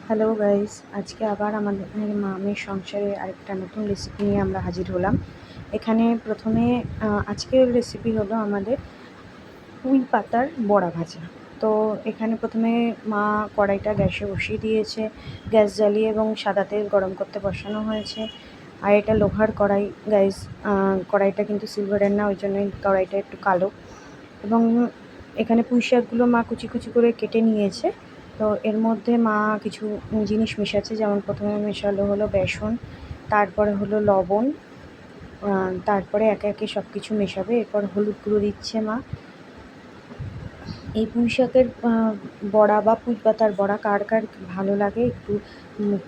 Hello guys, আজকে আবার আমাদের মামের সংসারে আরেকটা নতুন রেসিপি নিয়ে আমরা হাজির হলাম। এখানে প্রথমে আজকের রেসিপি হলো আমাদের পুঁই পাতার বড়া ভাজা। তো এখানে প্রথমে মা কড়াইটা গ্যাসে বসিয়ে দিয়েছে, গ্যাস জ্বালিয়ে এবং সাদা তেল গরম করতে বসানো হয়েছে। আর এটা লোহার কড়াই গাইস, কড়াইটা কিন্তু সিলভারের না, ওই জন্যই কড়াইটা একটু কালো। এবং এখানে পুঁই শাকগুলো মা কুচি কুচি করে কেটে নিয়েছে। তো এর মধ্যে মা কিছু জিনিস মেশাচ্ছে, যেমন প্রথমে মেশালো হলো বেসন, তারপরে হলো লবণ, তারপরে একে একে সব কিছু মেশাবে। এরপর হলুদ গুঁড়ো দিচ্ছে মা। এই পুঁই শাকের বড়া বা পুঁই পাতার বড়া কার কার ভালো লাগে একটু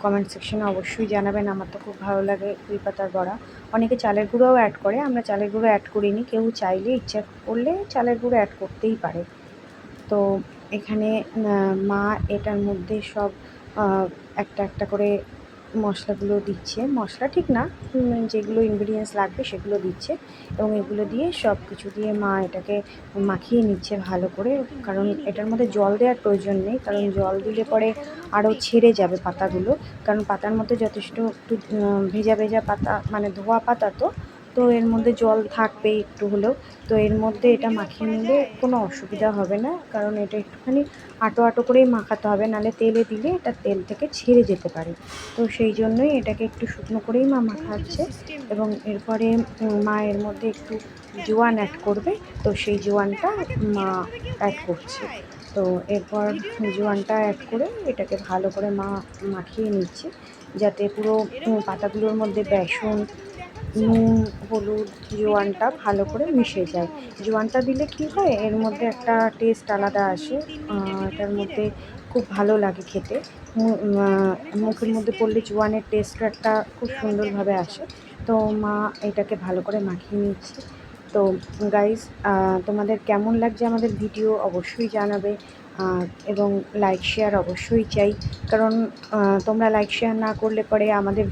কমেন্ট সেকশনে অবশ্যই জানাবেন। আমার তো খুব ভালো লাগে পুঁই পাতার বড়া। অনেকে চালের গুঁড়োও অ্যাড করে, আমরা চালের গুঁড়ো অ্যাড করিনি। কেউ চাইলে ইচ্ছা করলে চালের গুঁড়ো অ্যাড করতেই পারে। তো এখানে মা এটার মধ্যে সব একটা একটা করে মশলাগুলো দিচ্ছে, মশলা ঠিক না, যেগুলো ইনগ্রিডিয়েন্টস লাগবে সেগুলো দিচ্ছে। এবং এগুলো দিয়ে সব কিছু দিয়ে মা এটাকে মাখিয়ে নিচ্ছে ভালো করে, কারণ এটার মধ্যে জল দেওয়ার প্রয়োজন নেই, কারণ জল দিলে পরে আরও ছেড়ে যাবে পাতাগুলো। কারণ পাতার মধ্যে যথেষ্ট একটু ভেজা ভেজা পাতা, মানে ধোয়া পাতা, তো তো এর মধ্যে জল থাকবেই একটু হলেও। তো এর মধ্যে এটা মাখিয়ে নিলে কোনো অসুবিধা হবে না, কারণ এটা একটুখানি আটো আটো করেই মাখাতে হবে, নাহলে তেলে দিলে এটা তেল থেকে ছেড়ে যেতে পারে। তো সেই জন্যই এটাকে একটু শুকনো করেই মা মাখাচ্ছে। এবং এরপরে মা এর মধ্যে একটু জোয়ান অ্যাড করবে, তো সেই জোয়ানটা মা অ্যাড করছে। তো এরপর জোয়ানটা অ্যাড করে এটাকে ভালো করে মা মাখিয়ে নিচ্ছে, যাতে পুরো পাতাগুলোর মধ্যে বেসন, নুন, হলুদ, জোয়ানটা ভালো করে মিশে যায়। জোয়ানটা দিলে কী হয়, এর মধ্যে একটা টেস্ট আলাদা আসে। এটার মধ্যে খুব ভালো লাগে খেতে। মুখের মধ্যে পড়লে জোয়ানের টেস্টটা একটা খুব সুন্দরভাবে আসে। তো মা এটাকে ভালো করে মাখিয়ে নিচ্ছে। তো গাইস, তোমাদের কেমন লাগছে আমাদের ভিডিও অবশ্যই জানাবে। এবং লাইক শেয়ার অবশ্যই চাই, কারণ তোমরা লাইক শেয়ার না করলে পরে আমাদের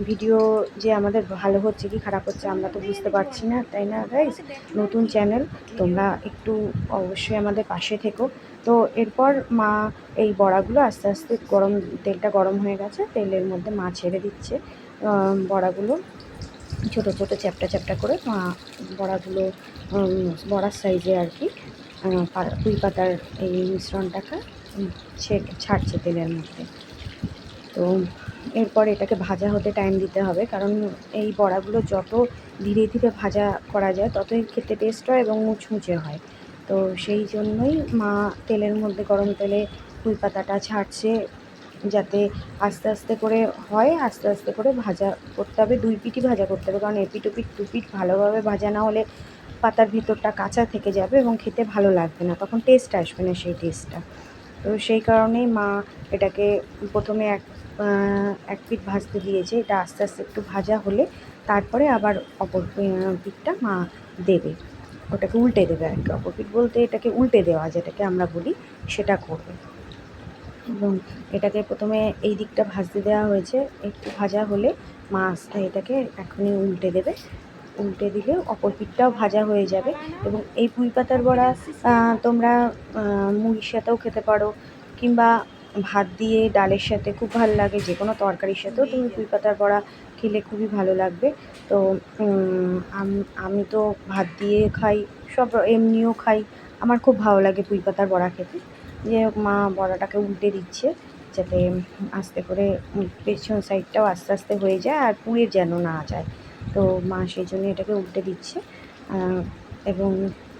ভিডিও যে আমাদের ভালো হচ্ছে কি খারাপ হচ্ছে আমরা তো বুঝতে পারছি না, তাই না গাইস? নতুন চ্যানেল, তোমরা একটু অবশ্যই আমাদের পাশে থেকো। তো এরপর মা এই বড়াগুলো আস্তে আস্তে তেলটা গরম হয়ে গেছে, তেলের মধ্যে মা ছেড়ে দিচ্ছে বড়াগুলো ছোটো ছোটো চ্যাপ্টা চ্যাপ্টা করে। মা বড়াগুলো বড়ার সাইজে আর কি পুঁই পাতার এই মিশ্রণটাকে ছাড়ছে তেলের মধ্যে। তো এরপর এটাকে ভাজা হতে টাইম দিতে হবে, কারণ এই বড়াগুলো যত ধীরে ধীরে ভাজা করা যায় ততই খেতে টেস্ট হয় এবং মুচমুচে হয়। তো সেই জন্যই মা তেলের মধ্যে, গরম তেলে পুঁই পাতাটা ছাড়ছে, যাতে আস্তে আস্তে করে হয়, আস্তে আস্তে করে ভাজা করতে হবে। দুই পিঠই ভাজা করতে হবে, কারণ এপিট ওপিট দুপিঠ ভালোভাবে ভাজা না হলে পাতার ভিতরটা কাঁচা থেকে যাবে এবং খেতে ভালো লাগবে না, তখন টেস্ট আসবে না সেই টেস্টটা। তো সেই কারণেই মা এটাকে প্রথমে এক পিঠ ভাজতে দিয়েছে। এটা আস্তে আস্তে একটু ভাজা হলে তারপরে আবার অপর পিঠটা মা দেবে, ওটাকে উল্টে দেবে আর কি। অপর পিঠ বলতে এটাকে উল্টে দেওয়া, যেটাকে আমরা বলি, সেটা করবে। এবং এটাকে প্রথমে এই দিকটা ভাজতে দেওয়া হয়েছে, একটু ভাজা হলে মা এটাকে এখনই উল্টে দেবে। উল্টে দিলে অপর পিঠটাও ভাজা হয়ে যাবে। এবং এই পুঁই পাতার বড়া তোমরা মুড়ির সাথেও খেতে পারো, কিংবা ভাত দিয়ে ডালের সাথে খুব ভালো লাগে। যে কোনো তরকারির সাথেও তুমি পুঁই পাতার বড়া খেলে খুবই ভালো লাগবে। তো আমি তো ভাত দিয়ে খাই, সব এমনিও খাই, আমার খুব ভালো লাগে পুঁই পাতার বড়া খেতে। যে মা বড়াটাকে উল্টে দিচ্ছে, যাতে আস্তে করে পেছন সাইডটাও আস্তে আস্তে হয়ে যায় আর পুড়ে যেন না যায়। তো মা সেই জন্য এটাকে উল্টে দিচ্ছে। এবং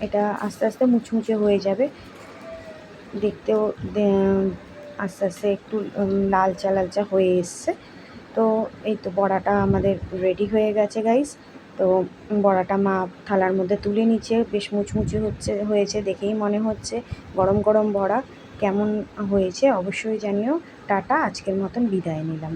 এটা আস্তে আস্তে মুচমুচে হয়ে যাবে, দেখতেও আস্তে আস্তে একটু লালচা লালচা হয়ে এসছে। তো এই তো বড়াটা আমাদের রেডি হয়ে গেছে গাইস। তো বড়াটা মা থালার মধ্যে তুলে নিচ্ছে, বেশ মুচমুচে হয়েছে দেখেই মনে হচ্ছে। গরম গরম বড়া কেমন হয়েছে অবশ্যই জানিও। টাটা, আজকের মতন বিদায় নিলাম।